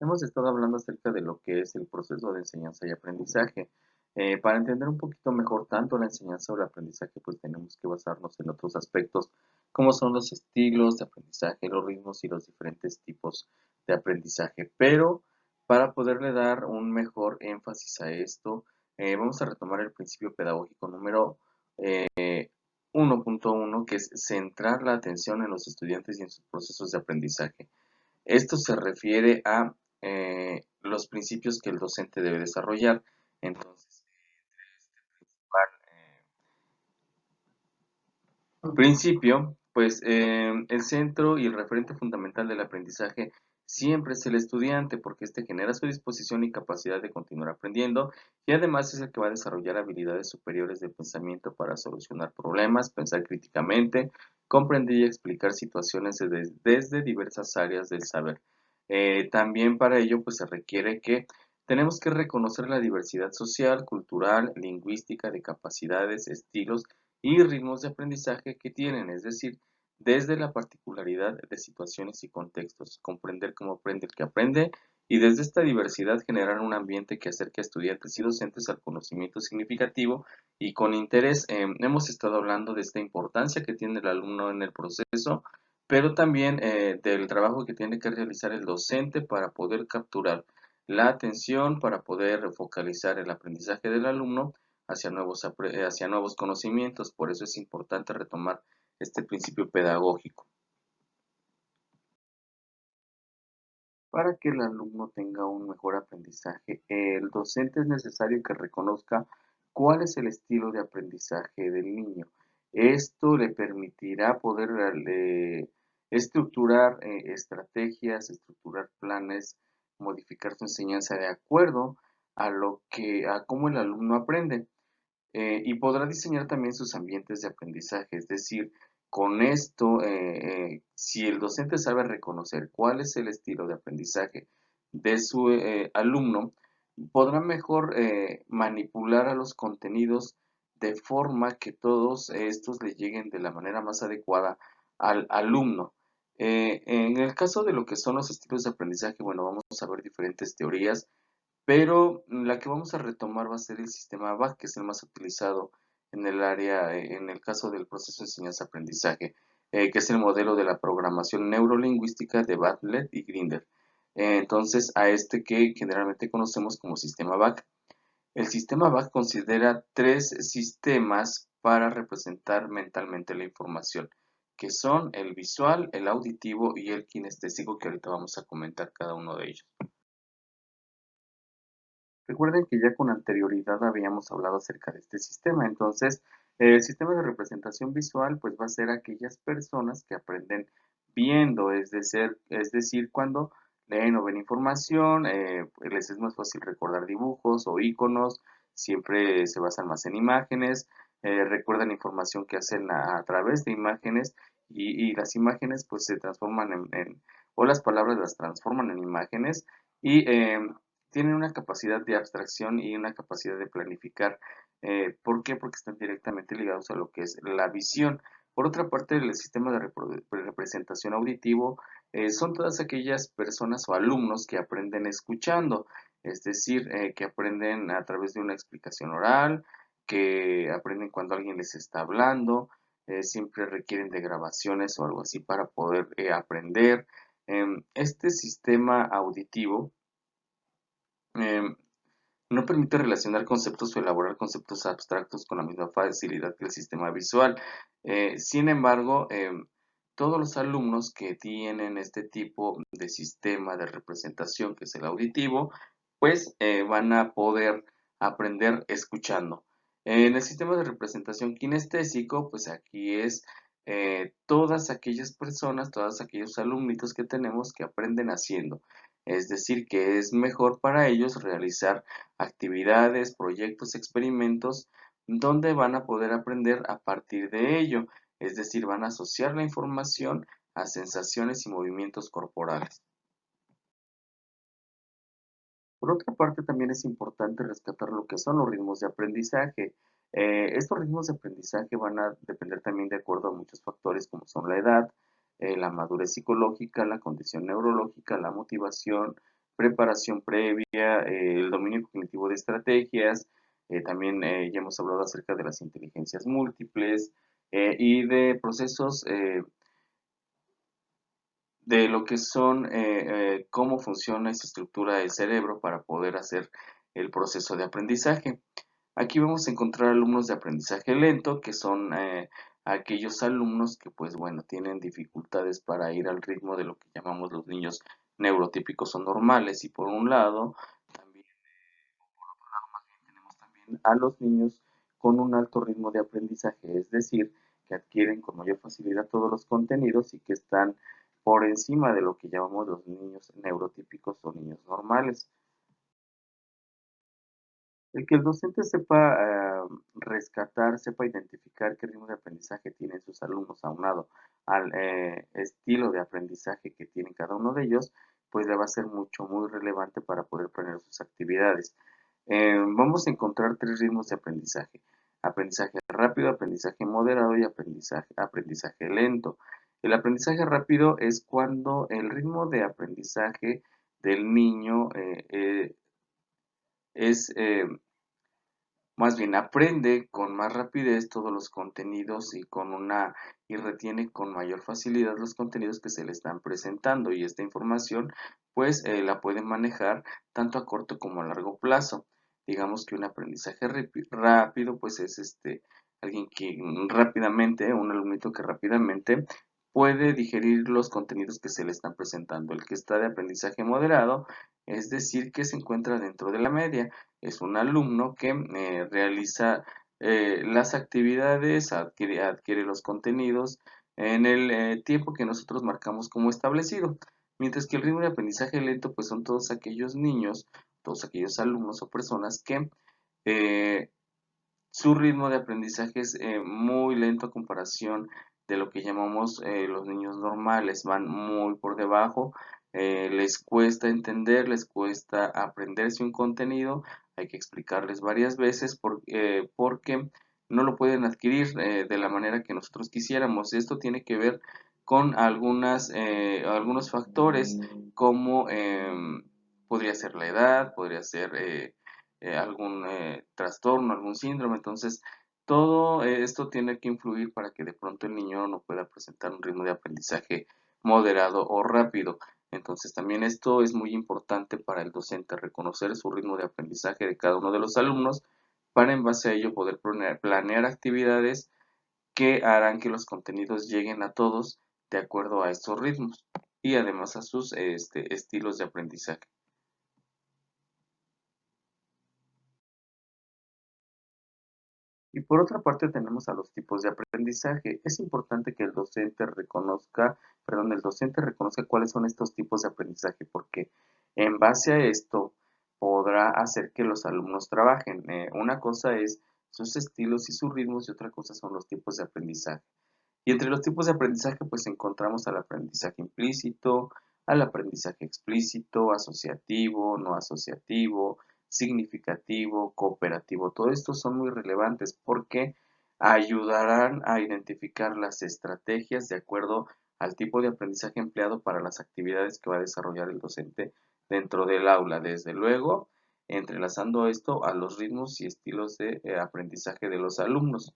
Hemos estado hablando acerca de lo que es el proceso de enseñanza y aprendizaje. Para entender un poquito mejor tanto la enseñanza o el aprendizaje, pues tenemos que basarnos en otros aspectos, como son los estilos de aprendizaje, los ritmos y los diferentes tipos de aprendizaje. Pero para poderle dar un mejor énfasis a esto, vamos a retomar el principio pedagógico número 1.1, que es centrar la atención en los estudiantes y en sus procesos de aprendizaje. Esto se refiere a los principios que el docente debe desarrollar. Entonces, principio, pues el centro y el referente fundamental del aprendizaje siempre es el estudiante, porque éste genera su disposición y capacidad de continuar aprendiendo, y además es el que va a desarrollar habilidades superiores de pensamiento para solucionar problemas, pensar críticamente, comprender y explicar situaciones desde diversas áreas del saber. También para ello, pues se requiere que tenemos que reconocer la diversidad social, cultural, lingüística, de capacidades, estilos y ritmos de aprendizaje que tienen, es decir, desde la particularidad de situaciones y contextos, comprender cómo aprende el que aprende y desde esta diversidad generar un ambiente que acerque a estudiantes y docentes al conocimiento significativo y con interés. Hemos estado hablando de esta importancia que tiene el alumno en el proceso, pero también del trabajo que tiene que realizar el docente para poder capturar la atención, para poder focalizar el aprendizaje del alumno hacia nuevos conocimientos. Por eso es importante retomar este principio pedagógico. Para que el alumno tenga un mejor aprendizaje, el docente es necesario que reconozca cuál es el estilo de aprendizaje del niño. Esto le permitirá poder estructurar estrategias, estructurar planes, modificar su enseñanza de acuerdo a cómo el alumno aprende. Y podrá diseñar también sus ambientes de aprendizaje, es decir, con esto, si el docente sabe reconocer cuál es el estilo de aprendizaje de su alumno, podrá mejor manipular a los contenidos de forma que todos estos le lleguen de la manera más adecuada al alumno. En el caso de lo que son los estilos de aprendizaje, bueno, vamos a ver diferentes teorías, pero la que vamos a retomar va a ser el sistema BAC, que es el más utilizado en el área, en el caso del proceso de enseñanza-aprendizaje, que es el modelo de la programación neurolingüística de Bartlett y Grinder. Entonces, a este que generalmente conocemos como sistema BAC. El sistema BAC considera tres sistemas para representar mentalmente la información, que son el visual, el auditivo y el kinestésico, que ahorita vamos a comentar cada uno de ellos. Recuerden que ya con anterioridad habíamos hablado acerca de este sistema. Entonces, el sistema de representación visual pues va a ser aquellas personas que aprenden viendo, es decir, cuando leen o ven información, les es más fácil recordar dibujos o iconos, siempre se basan más en imágenes, recuerdan información que hacen a través de imágenes, y las imágenes pues se transforman o las palabras las transforman en imágenes, y tienen una capacidad de abstracción y una capacidad de planificar. ¿Por qué? Porque están directamente ligados a lo que es la visión. Por otra parte, el sistema de representación auditivo son todas aquellas personas o alumnos que aprenden escuchando, es decir, que aprenden a través de una explicación oral, que aprenden cuando alguien les está hablando, siempre requieren de grabaciones o algo así para poder aprender. Este sistema auditivo Em, no permite relacionar conceptos o elaborar conceptos abstractos con la misma facilidad que el sistema visual. Sin embargo, todos los alumnos que tienen este tipo de sistema de representación, que es el auditivo, pues van a poder aprender escuchando. En el sistema de representación kinestésico, pues aquí es todas aquellas personas, todos aquellos alumnitos que tenemos que aprenden haciendo. Es decir, que es mejor para ellos realizar actividades, proyectos, experimentos, donde van a poder aprender a partir de ello. Es decir, van a asociar la información a sensaciones y movimientos corporales. Por otra parte, también es importante rescatar lo que son los ritmos de aprendizaje. Estos ritmos de aprendizaje van a depender también de acuerdo a muchos factores como son la edad, la madurez psicológica, la condición neurológica, la motivación, preparación previa, el dominio cognitivo de estrategias, también ya hemos hablado acerca de las inteligencias múltiples y de procesos de lo que son, cómo funciona y se estructura el cerebro para poder hacer el proceso de aprendizaje. Aquí vamos a encontrar alumnos de aprendizaje lento, que son aquellos alumnos que, pues bueno, tienen dificultades para ir al ritmo de lo que llamamos los niños neurotípicos o normales. Y por un lado, también tenemos también a los niños con un alto ritmo de aprendizaje, es decir, que adquieren con mayor facilidad todos los contenidos y que están por encima de lo que llamamos los niños neurotípicos o niños normales. El que el docente sepa rescatar, sepa identificar qué ritmo de aprendizaje tienen sus alumnos aunado al estilo de aprendizaje que tienen cada uno de ellos, pues le va a ser mucho, muy relevante para poder planear sus actividades. Vamos a encontrar tres ritmos de aprendizaje. Aprendizaje rápido, aprendizaje moderado y aprendizaje lento. El aprendizaje rápido es cuando el ritmo de aprendizaje del niño es más bien aprende con más rapidez todos los contenidos y retiene con mayor facilidad los contenidos que se le están presentando y esta información pues la puede manejar tanto a corto como a largo plazo. Digamos que un aprendizaje rápido pues es alguien que rápidamente, un alumnito que rápidamente puede digerir los contenidos que se le están presentando. El que está de aprendizaje moderado, es decir, que se encuentra dentro de la media, es un alumno que realiza las actividades, adquiere los contenidos en el tiempo que nosotros marcamos como establecido. Mientras que el ritmo de aprendizaje lento, pues son todos aquellos niños, todos aquellos alumnos o personas que eh, su ritmo de aprendizaje es muy lento a comparación de lo que llamamos los niños normales, van muy por debajo, les cuesta entender, les cuesta aprenderse un contenido, hay que explicarles varias veces porque no lo pueden adquirir de la manera que nosotros quisiéramos. Esto tiene que ver con algunos factores como podría ser la edad, podría ser algún trastorno, algún síndrome. Entonces, todo esto tiene que influir para que de pronto el niño no pueda presentar un ritmo de aprendizaje moderado o rápido. Entonces, también esto es muy importante para el docente, reconocer su ritmo de aprendizaje de cada uno de los alumnos para en base a ello poder planear actividades que harán que los contenidos lleguen a todos de acuerdo a estos ritmos y además a sus estilos de aprendizaje. Y por otra parte tenemos a los tipos de aprendizaje. Es importante que el docente reconozca cuáles son estos tipos de aprendizaje, porque en base a esto podrá hacer que los alumnos trabajen. Una cosa es sus estilos y sus ritmos y otra cosa son los tipos de aprendizaje. Y entre los tipos de aprendizaje, pues encontramos al aprendizaje implícito, al aprendizaje explícito, asociativo, no asociativo, significativo, cooperativo. Todos estos son muy relevantes porque ayudarán a identificar las estrategias de acuerdo al tipo de aprendizaje empleado para las actividades que va a desarrollar el docente dentro del aula. Desde luego, entrelazando esto a los ritmos y estilos de aprendizaje de los alumnos.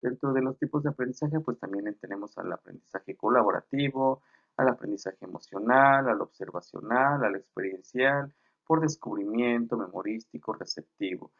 Dentro de los tipos de aprendizaje, pues también tenemos al aprendizaje colaborativo, al aprendizaje emocional, al observacional, al experiencial, por descubrimiento, memorístico, receptivo.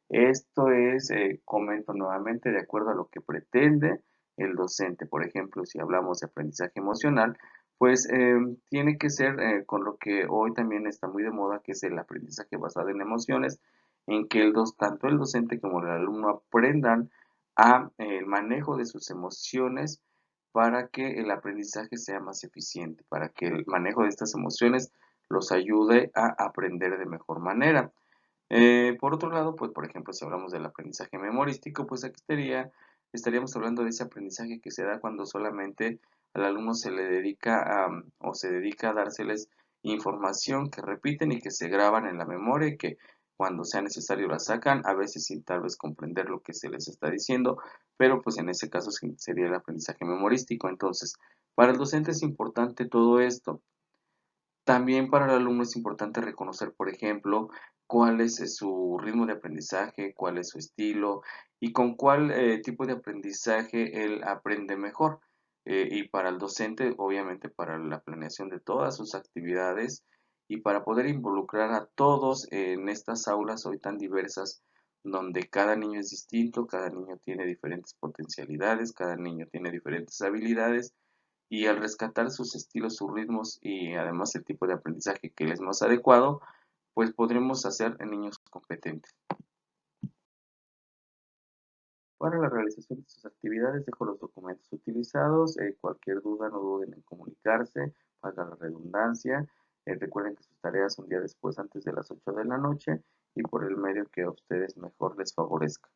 Esto es, comento nuevamente, de acuerdo a lo que pretende el docente. Por ejemplo, si hablamos de aprendizaje emocional, pues tiene que ser con lo que hoy también está muy de moda, que es el aprendizaje basado en emociones, en que tanto el docente como el alumno aprendan a el manejo de sus emociones para que el aprendizaje sea más eficiente, para que el manejo de estas emociones los ayude a aprender de mejor manera. Por otro lado, pues por ejemplo, si hablamos del aprendizaje memorístico, pues aquí estaríamos hablando de ese aprendizaje que se da cuando solamente al alumno se le dedica o se dedica a dárseles información que repiten y que se graban en la memoria y que cuando sea necesario la sacan, a veces sin tal vez comprender lo que se les está diciendo, pero pues en ese caso sería el aprendizaje memorístico. Entonces, para el docente es importante todo esto. También para el alumno es importante reconocer, por ejemplo, cuál es su ritmo de aprendizaje, cuál es su estilo y con cuál tipo de aprendizaje él aprende mejor. Y para el docente, obviamente, para la planeación de todas sus actividades y para poder involucrar a todos en estas aulas hoy tan diversas, donde cada niño es distinto, cada niño tiene diferentes potencialidades, cada niño tiene diferentes habilidades y al rescatar sus estilos, sus ritmos y además el tipo de aprendizaje que les es más adecuado, pues podremos hacer niños competentes. Para la realización de sus actividades dejo los documentos utilizados, cualquier duda no duden en comunicarse, valga la redundancia, recuerden que sus tareas un día después antes de las 8 de la noche y por el medio que a ustedes mejor les favorezca.